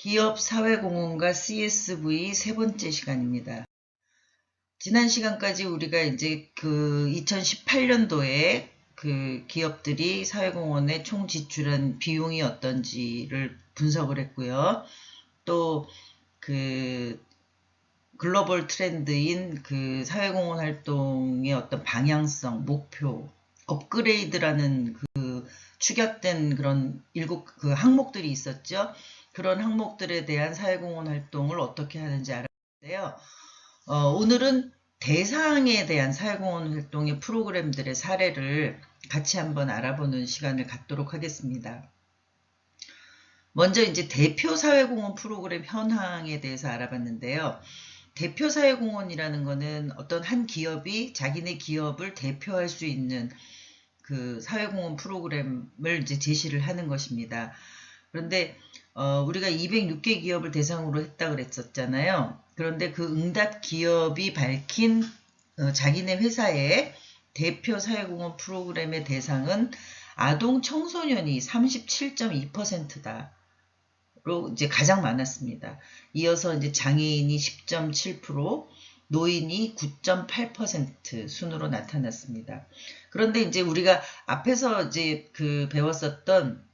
기업 사회공헌과 CSV 세 번째 시간입니다. 지난 시간까지 우리가 이제 그 2018년도에 그 기업들이 사회공헌에 총 지출한 비용이 어떤지를 분석을 했고요. 또 그 글로벌 트렌드인 그 사회공헌 활동의 어떤 방향성, 목표, 업그레이드라는 그 축약된 그런 그 항목들이 있었죠. 그런 항목들에 대한 사회공헌 활동을 어떻게 하는지 알아봤는데요. 오늘은 대상에 대한 사회공헌 활동의 프로그램들의 사례를 같이 한번 알아보는 시간을 갖도록 하겠습니다. 먼저 이제 대표 사회공헌 프로그램 현황에 대해서 알아봤는데요. 대표 사회공헌이라는 거는 어떤 한 기업이 자기네 기업을 대표할 수 있는 그 사회공헌 프로그램을 이제 제시를 하는 것입니다. 그런데 우리가 206개 기업을 대상으로 했다 그랬었잖아요. 그런데 그 응답 기업이 밝힌 자기네 회사의 대표 사회공헌 프로그램의 대상은 아동 청소년이 37.2%다. 로 이제 가장 많았습니다. 이어서 이제 장애인이 10.7%, 노인이 9.8% 순으로 나타났습니다. 그런데 이제 우리가 앞에서 이제 그 배웠었던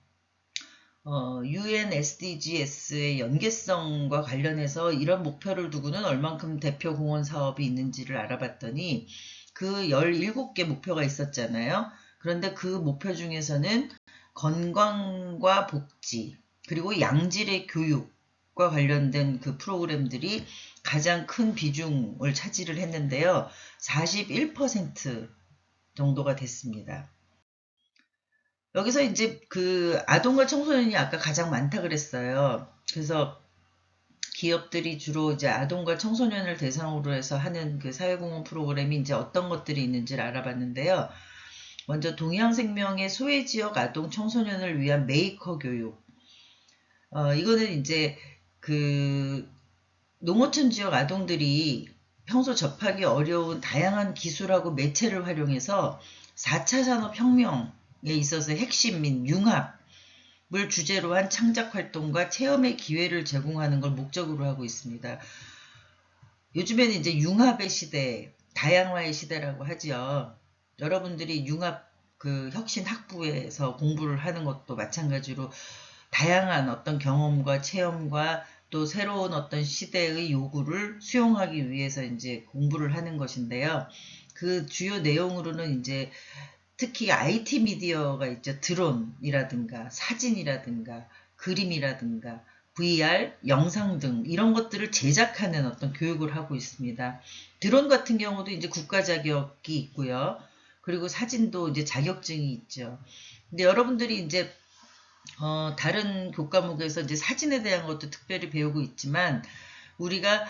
UN SDGs의 연계성과 관련해서 이런 목표를 두고는 얼만큼 대표 공헌 사업이 있는지를 알아봤더니 그 17개 목표가 있었잖아요. 그런데 그 목표 중에서는 건강과 복지, 그리고 양질의 교육과 관련된 그 프로그램들이 가장 큰 비중을 차지를 했는데요. 41% 정도가 됐습니다. 여기서 이제 그 아동과 청소년이 아까 가장 많다 그랬어요. 그래서 기업들이 주로 이제 아동과 청소년을 대상으로 해서 하는 그 사회공헌 프로그램이 이제 어떤 것들이 있는지를 알아봤는데요. 먼저 동양생명의 소외지역 아동 청소년을 위한 메이커 교육. 이거는 이제 그 농어촌 지역 아동들이 평소 접하기 어려운 다양한 기술하고 매체를 활용해서 4차 산업혁명에 있어서 핵심 및 융합을 주제로 한 창작활동과 체험의 기회를 제공하는 걸 목적으로 하고 있습니다. 요즘에는 이제 융합의 시대, 다양화의 시대라고 하죠. 여러분들이 융합 그 혁신 학부에서 공부를 하는 것도 마찬가지로 다양한 어떤 경험과 체험과 또 새로운 어떤 시대의 요구를 수용하기 위해서 이제 공부를 하는 것인데요. 그 주요 내용으로는 이제 특히 IT 미디어가 있죠. 드론이라든가 사진이라든가 그림이라든가 VR, 영상 등 이런 것들을 제작하는 어떤 교육을 하고 있습니다. 드론 같은 경우도 이제 국가 자격이 있고요. 그리고 사진도 이제 자격증이 있죠. 근데 여러분들이 이제 다른 교과목에서 이제 사진에 대한 것도 특별히 배우고 있지만 우리가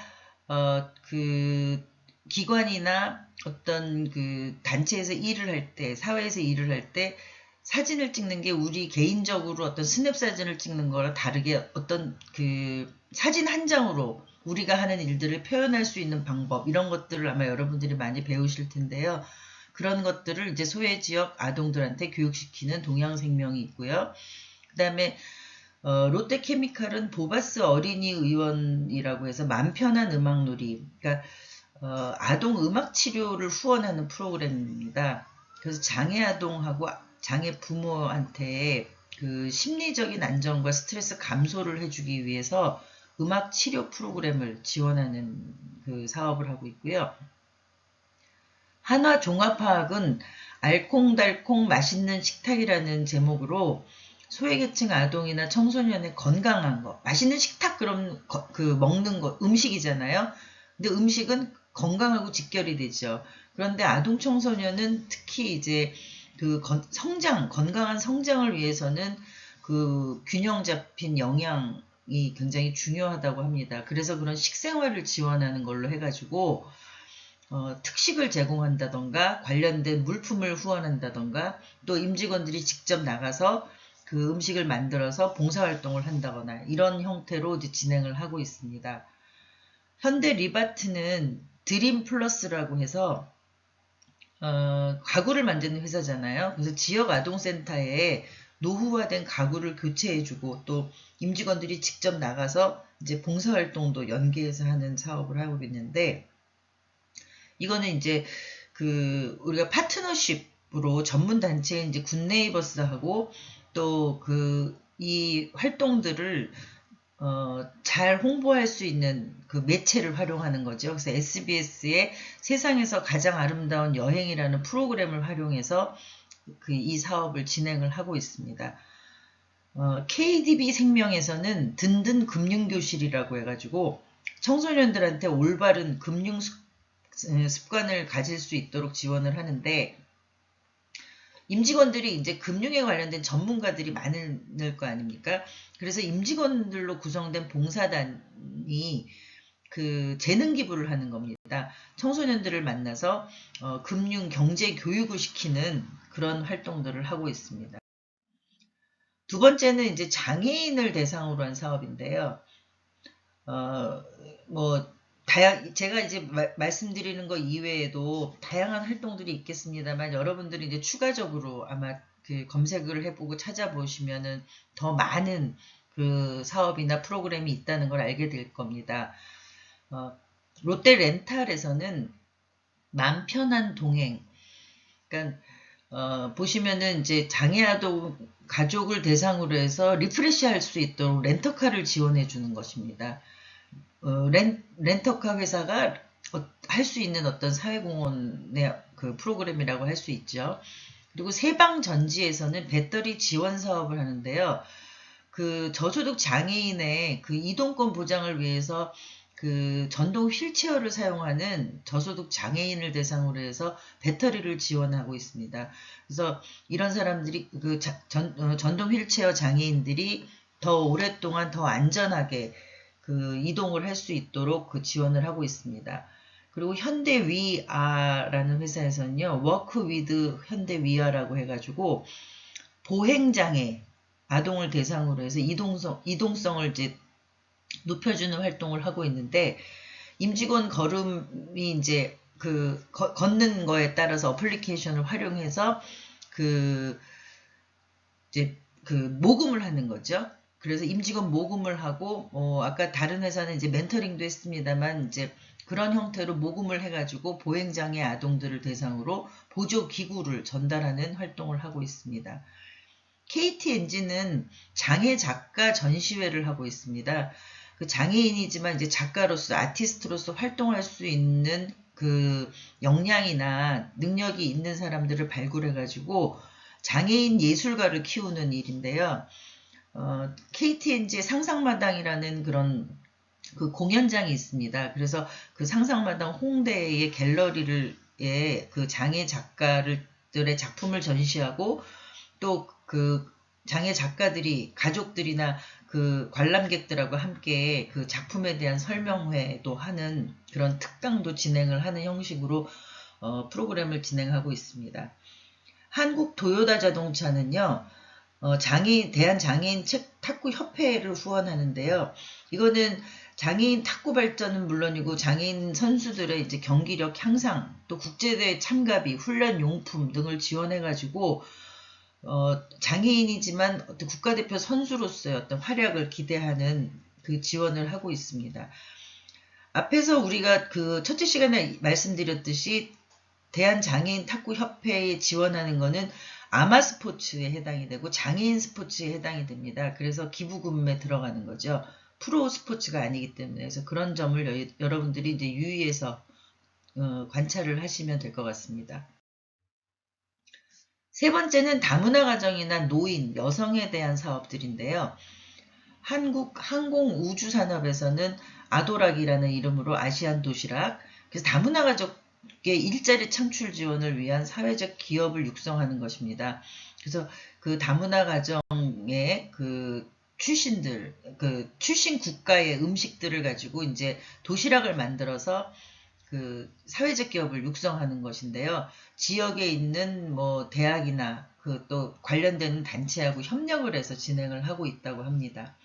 그 기관이나 어떤 그 단체에서 일을 할 때, 사회에서 일을 할 때 사진을 찍는 게 우리 개인적으로 어떤 스냅 사진을 찍는 거랑 다르게 어떤 그 사진 한 장으로 우리가 하는 일들을 표현할 수 있는 방법 이런 것들을 아마 여러분들이 많이 배우실 텐데요. 그런 것들을 이제 소외지역 아동들한테 교육시키는 동양생명이 있고요. 그 다음에 롯데케미칼은 보바스 어린이 의원이라고 해서 맘 편한 음악놀이, 그러니까 아동 음악 치료를 후원하는 프로그램입니다. 그래서 장애 아동하고 장애 부모한테 그 심리적인 안정과 스트레스 감소를 해주기 위해서 음악 치료 프로그램을 지원하는 그 사업을 하고 있고요. 한화종합화학은 알콩달콩 맛있는 식탁이라는 제목으로 소외계층 아동이나 청소년의 건강한 거, 맛있는 식탁 그럼 그 먹는 거 음식이잖아요. 근데 음식은 건강하고 직결이 되죠. 그런데 아동 청소년은 특히 이제 그 건강한 성장을 위해서는 그 균형 잡힌 영양이 굉장히 중요하다고 합니다. 그래서 그런 식생활을 지원하는 걸로 해가지고 특식을 제공한다던가 관련된 물품을 후원한다던가 또 임직원들이 직접 나가서 그 음식을 만들어서 봉사활동을 한다거나 이런 형태로 이제 진행을 하고 있습니다. 현대 리바트는 드림 플러스라고 해서 가구를 만드는 회사잖아요. 그래서 지역 아동센터에 노후화된 가구를 교체해주고 또 임직원들이 직접 나가서 이제 봉사활동도 연계해서 하는 사업을 하고 있는데 이거는 이제 그 우리가 파트너십으로 전문 단체 이제 굿네이버스하고 또 이 활동들을 잘 홍보할 수 있는 그 매체를 활용하는 거죠. 그래서 SBS의 세상에서 가장 아름다운 여행이라는 프로그램을 활용해서 이 사업을 진행을 하고 있습니다. KDB 생명에서는 든든 금융교실이라고 해가지고 청소년들한테 올바른 금융 습관을 가질 수 있도록 지원을 하는데 임직원들이 이제 금융에 관련된 전문가들이 많을 거 아닙니까? 그래서 임직원들로 구성된 봉사단이 그 재능 기부를 하는 겁니다. 청소년들을 만나서 금융 경제 교육을 시키는 그런 활동들을 하고 있습니다. 두 번째는 이제 장애인을 대상으로 한 사업인데요. 제가 이제 말씀드리는 거 이외에도 다양한 활동들이 있겠습니다만 여러분들이 이제 추가적으로 아마 그 검색을 해보고 찾아보시면은 더 많은 그 사업이나 프로그램이 있다는 걸 알게 될 겁니다. 롯데 렌탈에서는 맘 편한 동행, 그러니까 보시면은 이제 장애아동 가족을 대상으로 해서 리프레시 할 수 있도록 렌터카를 지원해 주는 것입니다. 렌터카 회사가 할 수 있는 어떤 사회공헌의 그 프로그램이라고 할 수 있죠. 그리고 세방전지에서는 배터리 지원 사업을 하는데요. 그 저소득 장애인의 그 이동권 보장을 위해서 그 전동 휠체어를 사용하는 저소득 장애인을 대상으로 해서 배터리를 지원하고 있습니다. 그래서 이런 사람들이 그 전동 휠체어 장애인들이 더 오랫동안 더 안전하게 그 이동을 할 수 있도록 그 지원을 하고 있습니다. 그리고 현대위아라는 회사에서는요, 워크 위드 현대위아라고 해가지고 보행장애 아동을 대상으로 해서 이동성을 이제 높여주는 활동을 하고 있는데 임직원 걸음이 이제 걷는 거에 따라서 어플리케이션을 활용해서 이제 모금을 하는 거죠. 그래서 임직원 모금을 하고 아까 다른 회사는 이제 멘토링도 했습니다만 이제 그런 형태로 모금을 해가지고 보행장애 아동들을 대상으로 보조 기구를 전달하는 활동을 하고 있습니다. KT 엔진은 장애 작가 전시회를 하고 있습니다. 그 장애인이지만 이제 작가로서 아티스트로서 활동할 수 있는 그 역량이나 능력이 있는 사람들을 발굴해가지고 장애인 예술가를 키우는 일인데요. KTNG의 상상마당이라는 그런 그 공연장이 있습니다. 그래서 그 상상마당 홍대의 갤러리를 그 장애 작가들의 작품을 전시하고 또 그 장애 작가들이 가족들이나 그 관람객들하고 함께 그 작품에 대한 설명회도 하는 그런 특강도 진행을 하는 형식으로 프로그램을 진행하고 있습니다. 한국 도요타 자동차는요. 대한장애인 탁구협회를 후원하는데요. 이거는 장애인 탁구 발전은 물론이고 장애인 선수들의 이제 경기력 향상, 또 국제대회 참가비, 훈련 용품 등을 지원해가지고 장애인이지만 어떤 국가대표 선수로서의 어떤 활약을 기대하는 그 지원을 하고 있습니다. 앞에서 우리가 그 첫째 시간에 말씀드렸듯이 대한장애인 탁구협회에 지원하는 거는 아마스포츠에 해당이 되고 장애인 스포츠에 해당이 됩니다. 그래서 기부금에 들어가는 거죠. 프로 스포츠가 아니기 때문에. 그래서 그런 점을 여러분들이 이제 유의해서 관찰을 하시면 될 것 같습니다. 세 번째는 다문화 가정이나 노인, 여성에 대한 사업들인데요. 한국 항공우주산업에서는 아도락이라는 이름으로 아시안 도시락, 그래서 다문화 가족의 일자리 창출 지원을 위한 사회적 기업을 육성하는 것입니다. 그래서 그 다문화 가정의 그 출신들, 그 출신 국가의 음식들을 가지고 이제 도시락을 만들어서 그 사회적 기업을 육성하는 것인데요. 지역에 있는 뭐 대학이나 그 또 관련된 단체하고 협력을 해서 진행을 하고 있다고 합니다.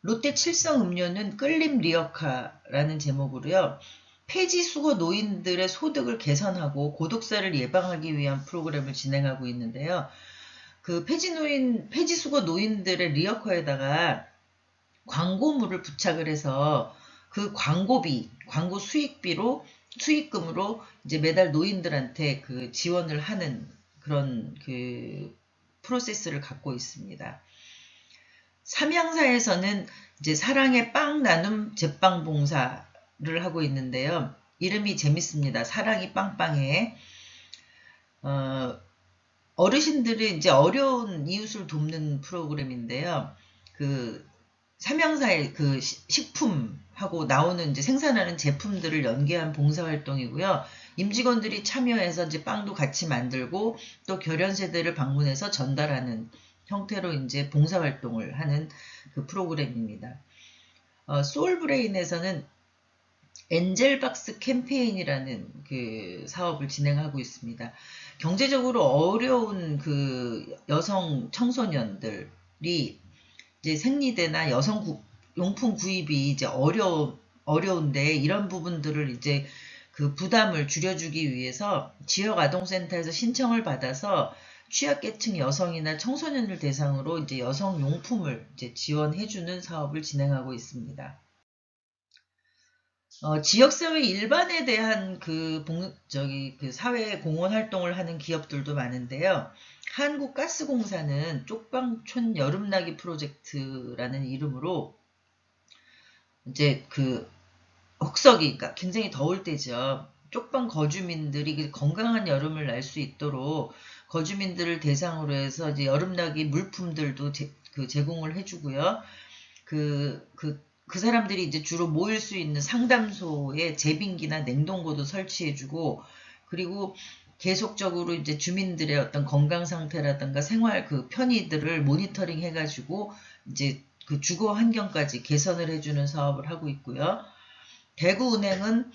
롯데 칠성 음료는 끌림 리어카라는 제목으로요. 폐지 수거 노인들의 소득을 개선하고 고독사를 예방하기 위한 프로그램을 진행하고 있는데요. 그 폐지수거 노인들의 리어커에다가 광고물을 부착을 해서 그 광고 수익금으로 이제 매달 노인들한테 그 지원을 하는 그런 그 프로세스를 갖고 있습니다. 삼양사에서는 이제 사랑의 빵 나눔 제빵 봉사를 하고 있는데요. 이름이 재밌습니다. 사랑이 빵빵해. 어르신들이 이제 어려운 이웃을 돕는 프로그램인데요. 그 삼양사의 그 식품하고 나오는 이제 생산하는 제품들을 연계한 봉사활동이고요. 임직원들이 참여해서 이제 빵도 같이 만들고 또 결연 세대를 방문해서 전달하는 형태로 이제 봉사활동을 하는 그 프로그램입니다. 소울브레인에서는 엔젤박스 캠페인이라는 그 사업을 진행하고 있습니다. 경제적으로 어려운 그 여성 청소년들이 이제 생리대나 여성 용품 구입이 이제 어려운데 이런 부분들을 이제 그 부담을 줄여주기 위해서 지역 아동센터에서 신청을 받아서 취약계층 여성이나 청소년을 대상으로 이제 여성 용품을 이제 지원해주는 사업을 진행하고 있습니다. 지역사회 일반에 대한 그 사회 공헌 활동을 하는 기업들도 많은데요. 한국가스공사는 쪽방촌 여름나기 프로젝트라는 이름으로 이제 그 혹서기, 그러니까 굉장히 더울 때죠. 쪽방 거주민들이 건강한 여름을 날 수 있도록 거주민들을 대상으로 해서 이제 여름나기 물품들도 제공을 해주고요. 그 사람들이 이제 주로 모일 수 있는 상담소에 제빙기나 냉동고도 설치해주고, 그리고 계속적으로 이제 주민들의 어떤 건강 상태라든가 생활 그 편의들을 모니터링 해가지고 이제 그 주거 환경까지 개선을 해주는 사업을 하고 있고요. 대구은행은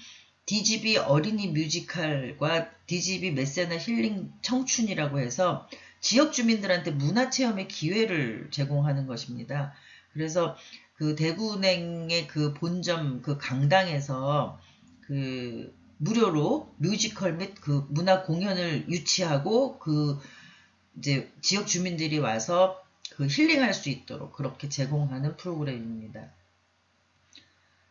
DGB 어린이 뮤지컬과 DGB 메세나 힐링 청춘이라고 해서 지역 주민들한테 문화체험의 기회를 제공하는 것입니다. 그래서 그 대구은행의 그 본점 그 강당에서 그 무료로 뮤지컬 및 그 문화 공연을 유치하고 그 이제 지역 주민들이 와서 그 힐링할 수 있도록 그렇게 제공하는 프로그램입니다.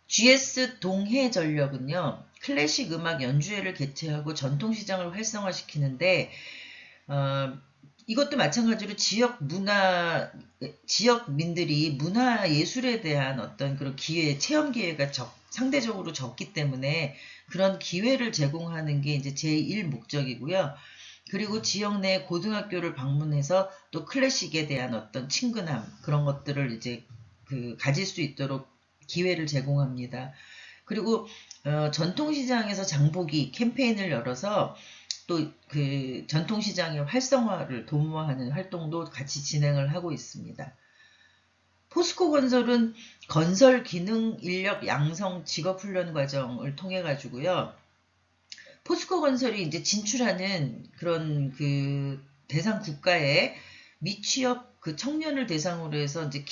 GS 동해전력은요, 클래식 음악 연주회를 개최하고 전통시장을 활성화시키는데, 이것도 마찬가지로 지역민들이 문화예술에 대한 어떤 그런 체험 기회가 상대적으로 적기 때문에 그런 기회를 제공하는 게 이제 제1 목적이고요. 그리고 지역 내 고등학교를 방문해서 또 클래식에 대한 어떤 친근함, 그런 것들을 이제 가질 수 있도록 기회를 제공합니다. 그리고 전통시장에서 장보기 캠페인을 열어서 또 그 전통시장의 활성화를 도모하는 활동도 같이 진행을 하고 있습니다. 포스코건설은 건설 기능 인력 양성 직업훈련 과정을 통해 가지고요. 포스코건설이 이제 진출하는 그런 그 대상 국가에 미취업 그 청년을 대상으로 해서 이제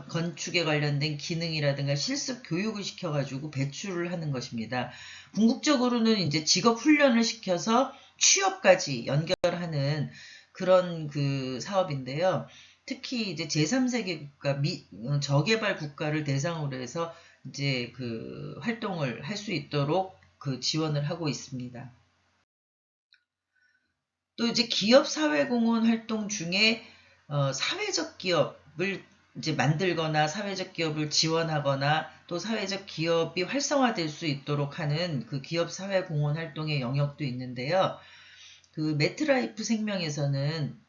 건축에 관련된 기능이라든가 실습 교육을 시켜가지고 배출을 하는 것입니다. 궁극적으로는 이제 직업 훈련을 시켜서 취업까지 연결하는 그런 그 사업인데요. 특히 이제 제3세계 국가, 저개발 국가를 대상으로 해서 이제 그 활동을 할 수 있도록 그 지원을 하고 있습니다. 또 이제 기업 사회공헌 활동 중에 사회적 기업을 이제 만들거나 사회적 기업을 지원하거나 또 사회적 기업이 활성화될 수 있도록 하는 그 기업 사회공헌 활동의 영역도 있는데요. 그 매트라이프 생명에서는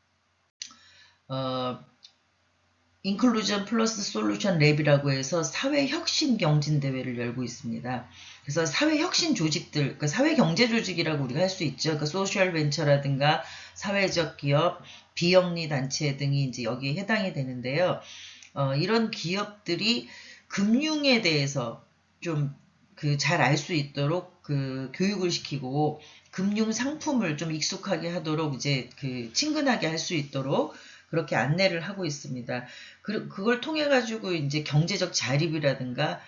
인클루전 플러스 솔루션 랩이라고 해서 사회혁신 경진대회를 열고 있습니다. 그래서 사회혁신 조직들, 그러니까 사회경제조직이라고 우리가 할 수 있죠. 그러니까 소셜 벤처라든가 사회적 기업, 비영리 단체 등이 이제 여기에 해당이 되는데요. 이런 기업들이 금융에 대해서 좀 잘 알 수 있도록 그 교육을 시키고 금융 상품을 좀 익숙하게 하도록 이제 친근하게 할 수 있도록 그렇게 안내를 하고 있습니다. 그걸 통해 가지고 이제 경제적 자립이라든가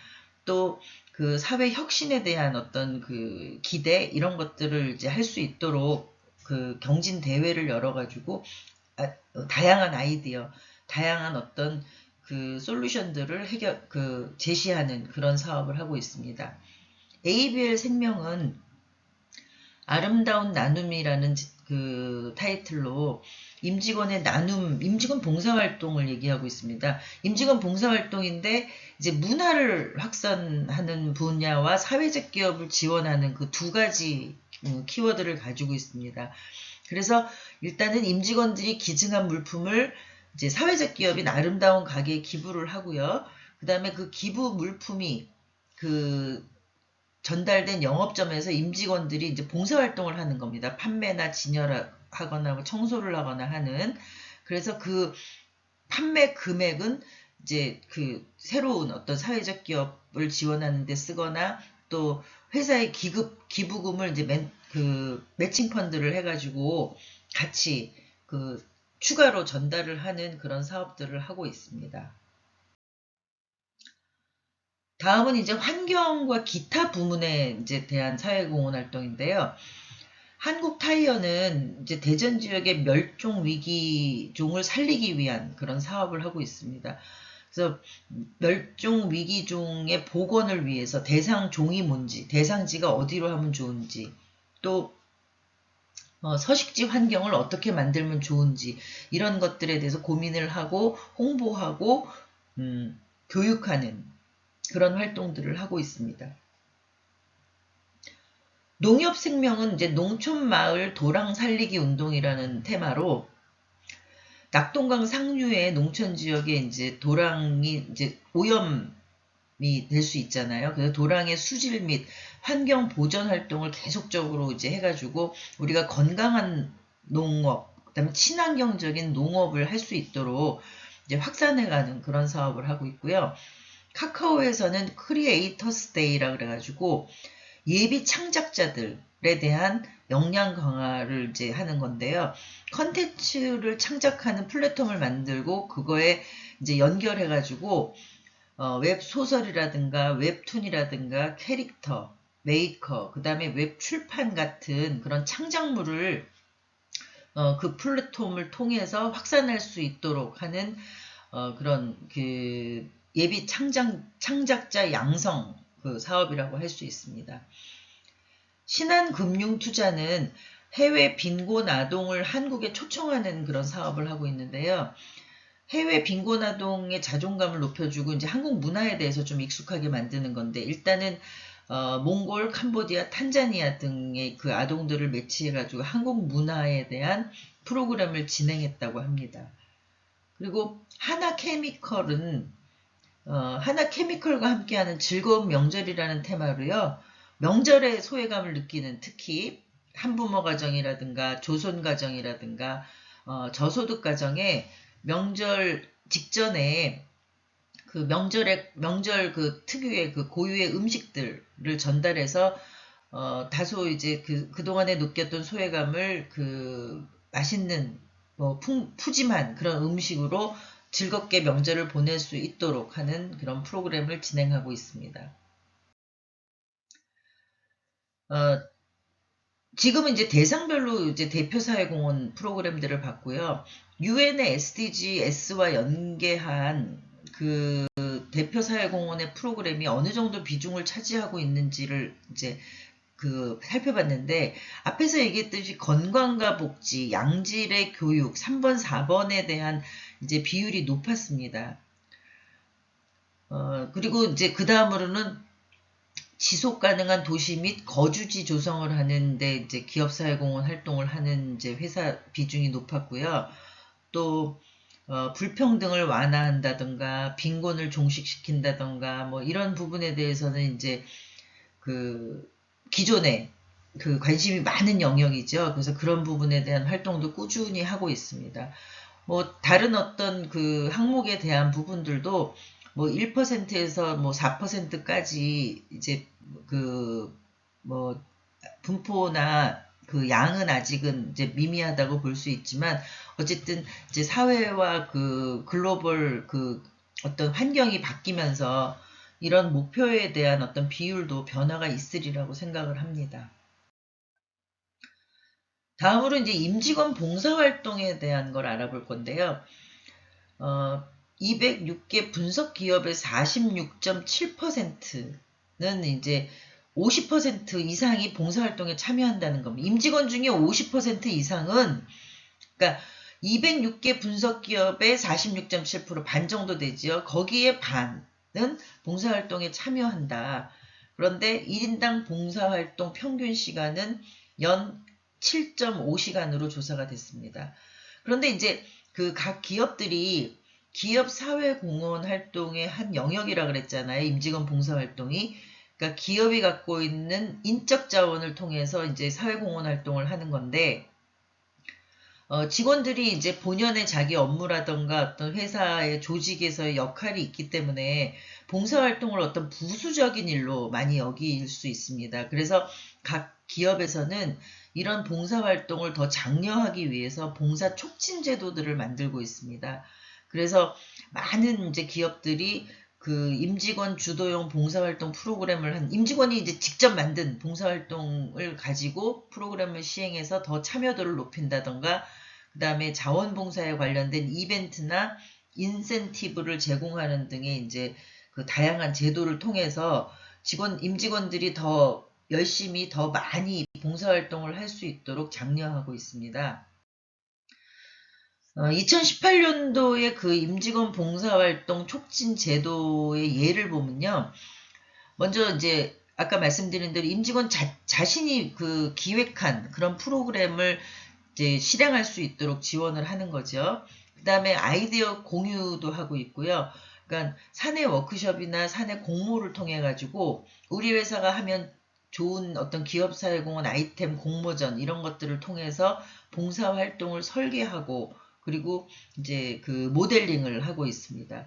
또 그 사회 혁신에 대한 어떤 그 기대 이런 것들을 이제 할 수 있도록 그 경진 대회를 열어 가지고 다양한 아이디어, 다양한 어떤 그 솔루션들을 제시하는 그런 사업을 하고 있습니다. ABL 생명은 아름다운 나눔이라는 그 타이틀로 임직원의 나눔, 임직원 봉사활동을 얘기하고 있습니다. 임직원 봉사활동인데 이제 문화를 확산하는 분야와 사회적 기업을 지원하는 그 두 가지 키워드를 가지고 있습니다. 그래서 일단은 임직원들이 기증한 물품을 이제 사회적 기업인 아름다운 가게에 기부를 하고요. 그 다음에 그 기부 물품이 그 전달된 영업점에서 임직원들이 이제 봉사활동을 하는 겁니다. 판매나 진열하거나 뭐 청소를 하거나 하는. 그래서 그 판매 금액은 이제 그 새로운 어떤 사회적 기업을 지원하는 데 쓰거나 또 회사의 기부금을 이제 매칭 펀드를 해가지고 같이 그 추가로 전달을 하는 그런 사업들을 하고 있습니다. 다음은 이제 환경과 기타 부문에 이제 대한 사회공헌 활동인데요. 한국 타이어는 이제 대전 지역의 멸종 위기종을 살리기 위한 그런 사업을 하고 있습니다. 그래서 멸종 위기종의 복원을 위해서 대상 종이 뭔지, 대상지가 어디로 하면 좋은지, 또 서식지 환경을 어떻게 만들면 좋은지 이런 것들에 대해서 고민을 하고 홍보하고 교육하는 그런 활동들을 하고 있습니다. 농협생명은 이제 농촌마을 도랑 살리기 운동이라는 테마로 낙동강 상류의 농촌 지역에 이제 도랑이 이제 오염이 될 수 있잖아요. 그래서 도랑의 수질 및 환경 보전 활동을 계속적으로 이제 해가지고 우리가 건강한 농업, 그다음에 친환경적인 농업을 할 수 있도록 이제 확산해가는 그런 사업을 하고 있고요. 카카오에서는 크리에이터스 데이라 그래가지고 예비 창작자들에 대한 역량 강화를 이제 하는 건데요. 컨텐츠를 창작하는 플랫폼을 만들고 그거에 이제 연결해가지고 웹 소설이라든가 웹툰이라든가 캐릭터, 메이커, 그 다음에 웹 출판 같은 그런 창작물을 그 플랫폼을 통해서 확산할 수 있도록 하는 그런 그 예비 창작자 양성 그 사업이라고 할 수 있습니다. 신한금융투자는 해외 빈곤 아동을 한국에 초청하는 그런 사업을 하고 있는데요. 해외 빈곤 아동의 자존감을 높여주고 이제 한국 문화에 대해서 좀 익숙하게 만드는 건데 일단은 몽골, 캄보디아, 탄자니아 등의 그 아동들을 매치해가지고 한국 문화에 대한 프로그램을 진행했다고 합니다. 그리고 하나케미컬은 하나케미컬과 함께하는 즐거운 명절이라는 테마로요. 명절의 소외감을 느끼는 특히 한부모 가정이라든가 조손 가정이라든가 저소득 가정에 명절 직전에 그 명절 그 특유의 그 고유의 음식들을 전달해서 다소 이제 그동안에 느꼈던 소외감을 그 맛있는 뭐 푸짐한 그런 음식으로 즐겁게 명절을 보낼 수 있도록 하는 그런 프로그램을 진행하고 있습니다. 지금은 이제 대상별로 이제 대표사회공헌 프로그램들을 봤고요. 유엔의 SDGs와 연계한 그 대표사회공헌의 프로그램이 어느 정도 비중을 차지하고 있는지를 이제 살펴봤는데 앞에서 얘기했듯이 건강과 복지, 양질의 교육 3번, 4번에 대한 이제 비율이 높았습니다. 그리고 이제 그 다음으로는 지속 가능한 도시 및 거주지 조성을 하는데 이제 기업사회공헌 활동을 하는 이제 회사 비중이 높았고요. 또 불평등을 완화한다든가 빈곤을 종식시킨다든가 뭐 이런 부분에 대해서는 이제 그 기존에 그 관심이 많은 영역이죠. 그래서 그런 부분에 대한 활동도 꾸준히 하고 있습니다. 뭐 다른 어떤 그 항목에 대한 부분들도 뭐 1%에서 뭐 4%까지 이제 그 뭐 분포나 그 양은 아직은 이제 미미하다고 볼 수 있지만 어쨌든 이제 사회와 그 글로벌 그 어떤 환경이 바뀌면서 이런 목표에 대한 어떤 비율도 변화가 있으리라고 생각을 합니다. 다음으로 이제 임직원 봉사활동에 대한 걸 알아볼 건데요. 206개 분석 기업의 46.7%는 이제 50% 이상이 봉사활동에 참여한다는 겁니다. 임직원 중에 50% 이상은, 그러니까 206개 분석 기업의 46.7%, 반 정도 되죠. 거기에 반은 봉사활동에 참여한다. 그런데 1인당 봉사활동 평균 시간은 연 7.5시간으로 조사가 됐습니다. 그런데 이제 그 각 기업들이 기업 사회공헌 활동의 한 영역이라 그랬잖아요. 임직원 봉사활동이. 그러니까 기업이 갖고 있는 인적 자원을 통해서 이제 사회공헌 활동을 하는 건데, 직원들이 이제 본연의 자기 업무라던가 어떤 회사의 조직에서의 역할이 있기 때문에 봉사활동을 어떤 부수적인 일로 많이 여길 수 있습니다. 그래서 각 기업에서는 이런 봉사활동을 더 장려하기 위해서 봉사 촉진 제도들을 만들고 있습니다. 그래서 많은 이제 기업들이 그 임직원 주도형 봉사활동 프로그램을 임직원이 이제 직접 만든 봉사활동을 가지고 프로그램을 시행해서 더 참여도를 높인다던가, 그 다음에 자원봉사에 관련된 이벤트나 인센티브를 제공하는 등의 이제 그 다양한 제도를 통해서 임직원들이 더 열심히 더 많이 봉사활동을 할 수 있도록 장려하고 있습니다. 2018년도에 그 임직원 봉사활동 촉진 제도의 예를 보면요. 먼저 이제 아까 말씀드린 대로 임직원 자신이 그 기획한 그런 프로그램을 이제 실행할 수 있도록 지원을 하는 거죠. 그 다음에 아이디어 공유도 하고 있고요. 그러니까 사내 워크숍이나 사내 공모를 통해 가지고 우리 회사가 하면 좋은 어떤 기업사회공헌 아이템 공모전 이런 것들을 통해서 봉사활동을 설계하고, 그리고 이제 그 모델링을 하고 있습니다.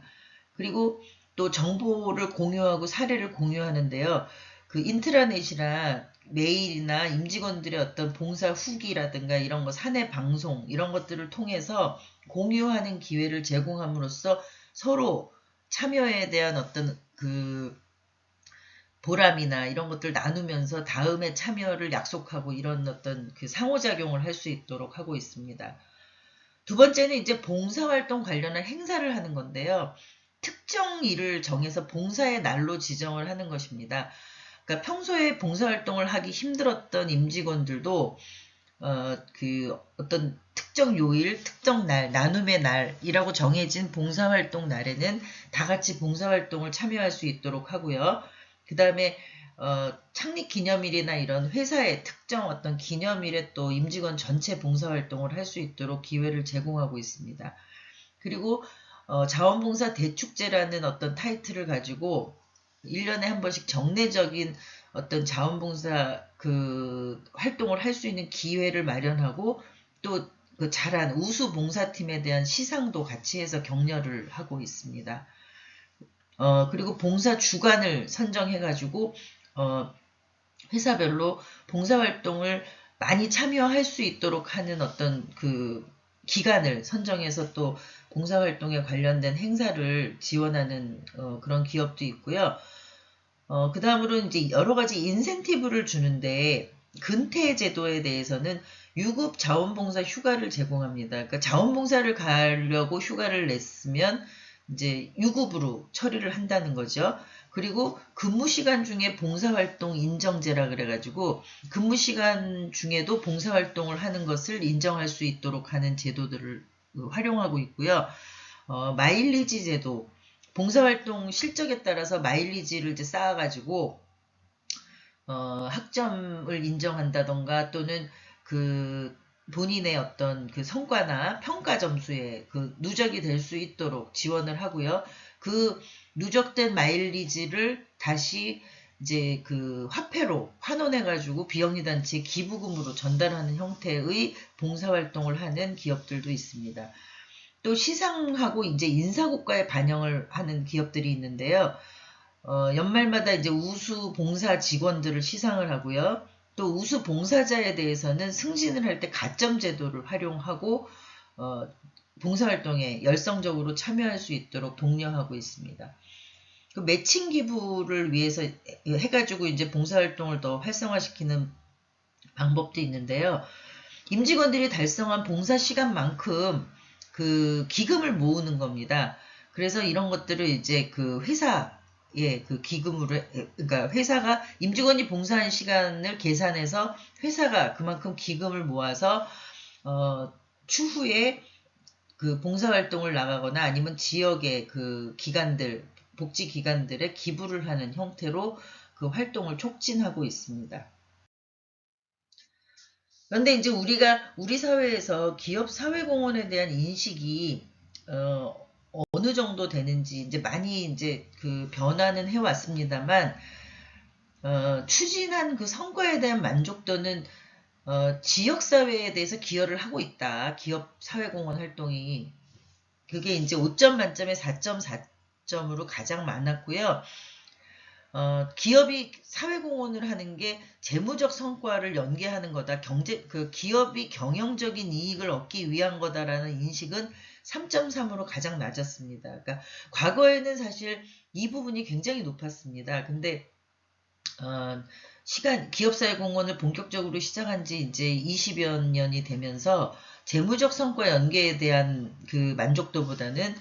그리고 또 정보를 공유하고 사례를 공유하는데요. 그 인트라넷이나 메일이나 임직원들의 어떤 봉사 후기라든가 이런 거 사내 방송 이런 것들을 통해서 공유하는 기회를 제공함으로써 서로 참여에 대한 어떤 그 보람이나 이런 것들 나누면서 다음에 참여를 약속하고 이런 어떤 그 상호작용을 할 수 있도록 하고 있습니다. 두 번째는 이제 봉사활동 관련한 행사를 하는 건데요. 특정 일을 정해서 봉사의 날로 지정을 하는 것입니다. 그러니까 평소에 봉사활동을 하기 힘들었던 임직원들도 그 어떤 특정 요일, 특정 날, 나눔의 날이라고 정해진 봉사활동 날에는 다 같이 봉사활동을 참여할 수 있도록 하고요. 그 다음에 창립 기념일이나 이런 회사의 특정 어떤 기념일에 또 임직원 전체 봉사활동을 할 수 있도록 기회를 제공하고 있습니다. 그리고 자원봉사 대축제라는 어떤 타이틀을 가지고 1년에 한 번씩 정례적인 어떤 자원봉사 그 활동을 할 수 있는 기회를 마련하고, 또 그 잘한 우수 봉사팀에 대한 시상도 같이 해서 격려를 하고 있습니다. 그리고 봉사 주간을 선정해가지고 회사별로 봉사활동을 많이 참여할 수 있도록 하는 어떤 그 기간을 선정해서 또 봉사활동에 관련된 행사를 지원하는 그런 기업도 있고요. 그 다음으로 이제 여러 가지 인센티브를 주는데, 근태 제도에 대해서는 유급 자원봉사 휴가를 제공합니다. 그러니까 자원봉사를 가려고 휴가를 냈으면 이제 유급으로 처리를 한다는 거죠. 그리고 근무시간 중에 봉사활동 인정제라 그래가지고 근무시간 중에도 봉사활동을 하는 것을 인정할 수 있도록 하는 제도들을 활용하고 있고요. 마일리지 제도, 봉사활동 실적에 따라서 마일리지를 이제 쌓아가지고 학점을 인정한다던가, 또는 그 본인의 어떤 그 성과나 평가 점수에 그 누적이 될 수 있도록 지원을 하고요. 그 누적된 마일리지를 다시 이제 그 화폐로 환원해가지고 비영리단체 기부금으로 전달하는 형태의 봉사활동을 하는 기업들도 있습니다. 또 시상하고 이제 인사고과에 반영을 하는 기업들이 있는데요. 연말마다 이제 우수 봉사 직원들을 시상을 하고요. 또 우수 봉사자에 대해서는 승진을 할 때 가점 제도를 활용하고 봉사활동에 열성적으로 참여할 수 있도록 독려하고 있습니다. 그 매칭 기부를 위해서 해가지고 이제 봉사활동을 더 활성화시키는 방법도 있는데요. 임직원들이 달성한 봉사 시간만큼 그 기금을 모으는 겁니다. 그래서 이런 것들을 이제 그 회사에 그 기금으로, 그러니까 회사가 임직원이 봉사한 시간을 계산해서 회사가 그만큼 기금을 모아서 추후에 그 봉사활동을 나가거나 아니면 지역의 그 기관들, 복지기관들에 기부를 하는 형태로 그 활동을 촉진하고 있습니다. 그런데 이제 우리 사회에서 기업 사회공헌에 대한 인식이, 어느 정도 되는지 이제 많이 이제 그 변화는 해왔습니다만, 추진한 그 성과에 대한 만족도는 지역사회에 대해서 기여를 하고 있다. 기업 사회공헌 활동이. 그게 이제 5점 만점에 4.4점으로 가장 많았고요. 기업이 사회공헌을 하는 게 재무적 성과를 연계하는 거다. 기업이 경영적인 이익을 얻기 위한 거다라는 인식은 3.3으로 가장 낮았습니다. 그러니까 과거에는 사실 이 부분이 굉장히 높았습니다. 근데 기업사회공헌을 본격적으로 시작한 지 이제 20여 년이 되면서 재무적 성과 연계에 대한 그 만족도보다는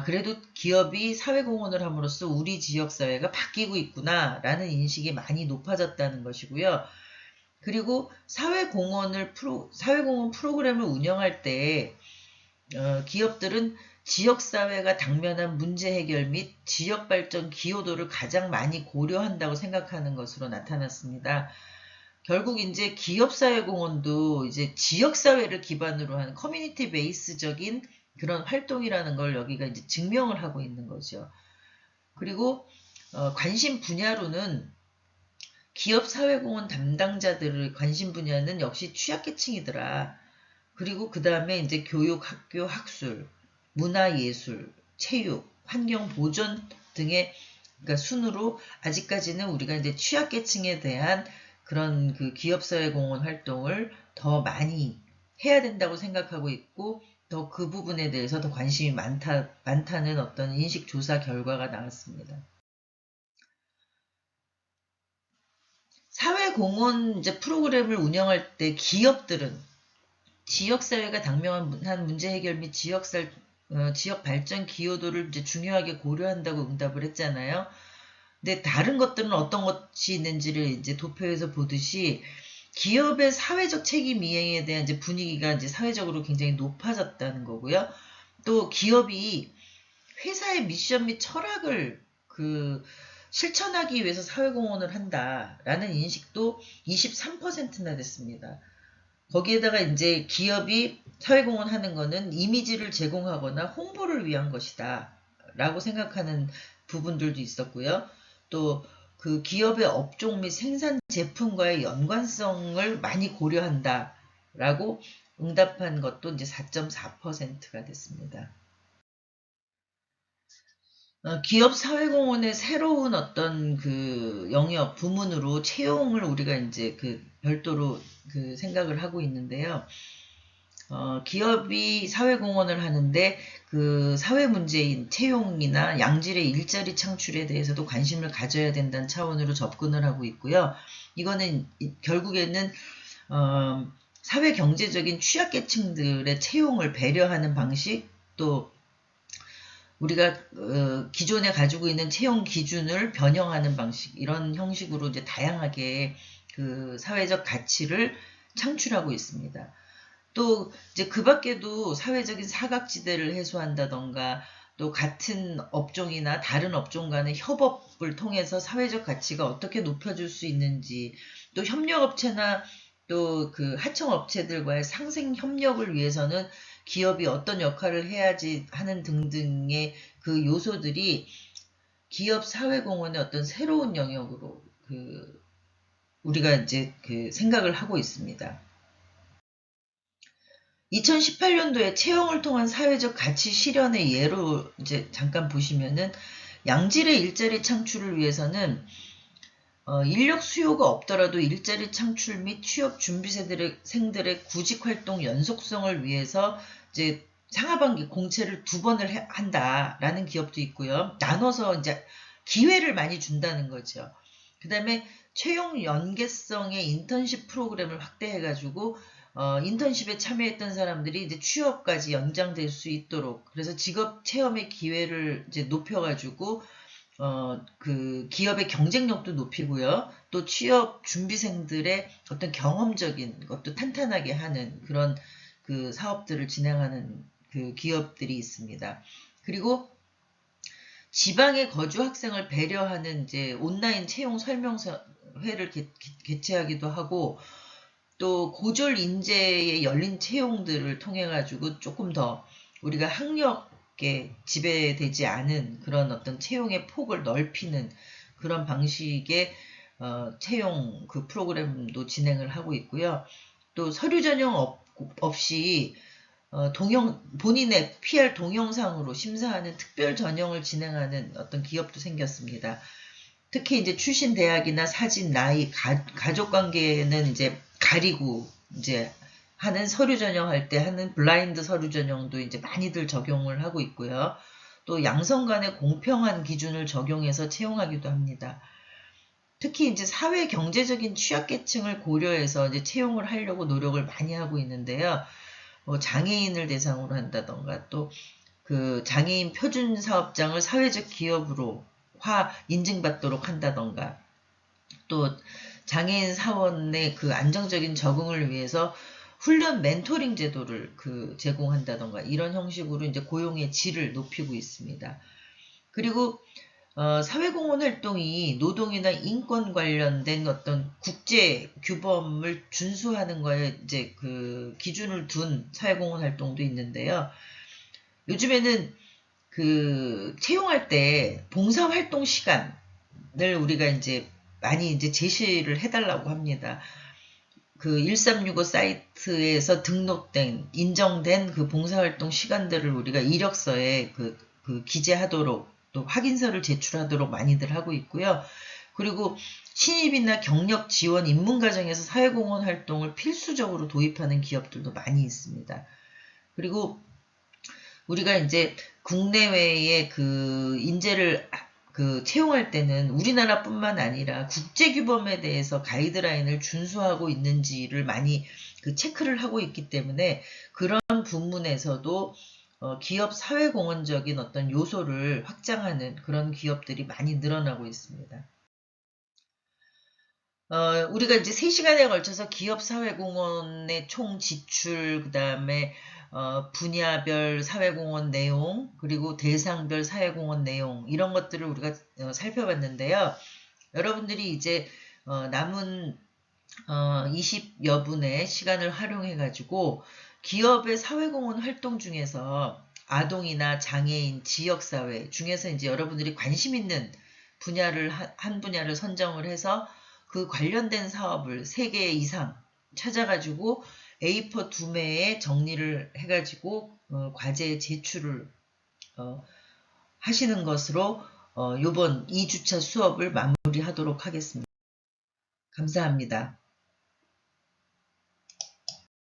그래도 기업이 사회공헌을 함으로써 우리 지역사회가 바뀌고 있구나라는 인식이 많이 높아졌다는 것이고요. 그리고 사회공헌 프로그램을 운영할 때 기업들은 지역사회가 당면한 문제 해결 및 지역발전 기여도를 가장 많이 고려한다고 생각하는 것으로 나타났습니다. 결국 이제 기업사회공헌도 이제 지역사회를 기반으로 한 커뮤니티 베이스적인 그런 활동이라는 걸 여기가 이제 증명을 하고 있는 거죠. 그리고 관심 분야로는 기업 사회공헌 담당자들의 관심 분야는 역시 취약계층이더라. 그리고 그 다음에 이제 교육, 학교, 학술, 문화예술, 체육, 환경보전 등의 그러니까 순으로 아직까지는 우리가 이제 취약계층에 대한 그런 그 기업사회공헌 활동을 더 많이 해야 된다고 생각하고 있고 더 그 부분에 대해서 더 관심이 많다는 어떤 인식조사 결과가 나왔습니다. 사회공헌 이제 프로그램을 운영할 때 기업들은 지역사회가 당면한 문제 해결 및 지역 발전 기여도를 이제 중요하게 고려한다고 응답을 했잖아요. 근데 다른 것들은 어떤 것이 있는지를 이제 도표에서 보듯이 기업의 사회적 책임 이행에 대한 이제 분위기가 이제 사회적으로 굉장히 높아졌다는 거고요. 또 기업이 회사의 미션 및 철학을 실천하기 위해서 사회공헌을 한다라는 인식도 23%나 됐습니다. 거기에다가 이제 기업이 사회공헌 하는 거는 이미지를 제공하거나 홍보를 위한 것이다 라고 생각하는 부분들도 있었고요. 또 그 기업의 업종 및 생산 제품과의 연관성을 많이 고려한다 라고 응답한 것도 이제 4.4%가 됐습니다. 기업 사회공헌의 새로운 어떤 그 영역, 부문으로 채용을 우리가 이제 그 별도로 그 생각을 하고 있는데요. 기업이 사회공헌을 하는데 그 사회 문제인 채용이나 양질의 일자리 창출에 대해서도 관심을 가져야 된다는 차원으로 접근을 하고 있고요. 이거는 결국에는 사회 경제적인 취약계층들의 채용을 배려하는 방식, 또 우리가 기존에 가지고 있는 채용 기준을 변형하는 방식, 이런 형식으로 이제 다양하게 그 사회적 가치를 창출하고 있습니다. 또 이제 그 밖에도 사회적인 사각지대를 해소한다던가 또 같은 업종이나 다른 업종 간의 협업을 통해서 사회적 가치가 어떻게 높여줄 수 있는지, 또 협력업체나 또 그 하청업체들과의 상생 협력을 위해서는 기업이 어떤 역할을 해야지 하는 등등의 그 요소들이 기업 사회공헌의 어떤 새로운 영역으로 우리가 이제 생각을 하고 있습니다. 2018년도에 채용을 통한 사회적 가치 실현의 예로 이제 잠깐 보시면은 양질의 일자리 창출을 위해서는 인력 수요가 없더라도 일자리 창출 및 취업 준비생들의 구직 활동 연속성을 위해서 이제 상하반기 공채를 2번을 한다라는 기업도 있고요. 나눠서 이제 기회를 많이 준다는 거죠. 그 다음에 채용 연계성의 인턴십 프로그램을 확대해가지고 인턴십에 참여했던 사람들이 이제 취업까지 연장될 수 있도록, 그래서 직업 체험의 기회를 이제 높여가지고 그 기업의 경쟁력도 높이고요. 또 취업 준비생들의 어떤 경험적인 것도 탄탄하게 하는 그런 그 사업들을 진행하는 그 기업들이 있습니다. 그리고 지방에 거주 학생을 배려하는 이제 온라인 채용 설명회를 개최하기도 하고, 또 고졸 인재의 열린 채용들을 통해 가지고 조금 더 우리가 학력에 지배되지 않은 그런 어떤 채용의 폭을 넓히는 그런 방식의 채용 그 프로그램도 진행을 하고 있고요. 또 서류 전형 없이 본인의 PR 동영상으로 심사하는 특별 전형을 진행하는 어떤 기업도 생겼습니다. 특히 이제 출신 대학이나 사진, 나이, 가족 관계는 이제 가리고 이제 하는 서류 전형할 때 하는 블라인드 서류 전형도 이제 많이들 적용을 하고 있고요. 또 양성 간의 공평한 기준을 적용해서 채용하기도 합니다. 특히 이제 사회 경제적인 취약계층을 고려해서 이제 채용을 하려고 노력을 많이 하고 있는데요. 장애인을 대상으로 한다던가, 또 그 장애인 표준 사업장을 사회적 기업으로 인증받도록 한다던가, 또 장애인 사원의 그 안정적인 적응을 위해서 훈련 멘토링 제도를 제공한다던가, 이런 형식으로 이제 고용의 질을 높이고 있습니다. 그리고 사회공헌 활동이 노동이나 인권 관련된 어떤 국제 규범을 준수하는 거에 이제 그 기준을 둔 사회공헌 활동도 있는데요. 요즘에는 그 채용할 때 봉사활동 시간을 우리가 이제 많이 이제 제시를 해달라고 합니다. 그 1365 사이트에서 등록된, 인정된 그 봉사활동 시간들을 우리가 이력서에 기재하도록, 또 확인서를 제출하도록 많이들 하고 있고요. 그리고 신입이나 경력 지원 입문 과정에서 사회공헌 활동을 필수적으로 도입하는 기업들도 많이 있습니다. 그리고 우리가 이제 국내외의 그 인재를 채용할 때는 우리나라뿐만 아니라 국제규범에 대해서 가이드라인을 준수하고 있는지를 많이 체크를 하고 있기 때문에, 그런 부분에서도 기업 사회공헌적인 어떤 요소를 확장하는 그런 기업들이 많이 늘어나고 있습니다. 우리가 이제 3시간에 걸쳐서 기업 사회공헌의 총 지출, 그 다음에 분야별 사회공헌 내용, 그리고 대상별 사회공헌 내용, 이런 것들을 우리가 살펴봤는데요. 여러분들이 이제 남은 20여 분의 시간을 활용해 가지고 기업의 사회공헌 활동 중에서 아동이나 장애인, 지역사회 중에서 이제 여러분들이 관심 있는 분야를 한 분야를 선정을 해서 그 관련된 사업을 3개 이상 찾아가지고 A4 2매에 정리를 해가지고 과제 제출을 하시는 것으로 요번 2주차 수업을 마무리하도록 하겠습니다. 감사합니다.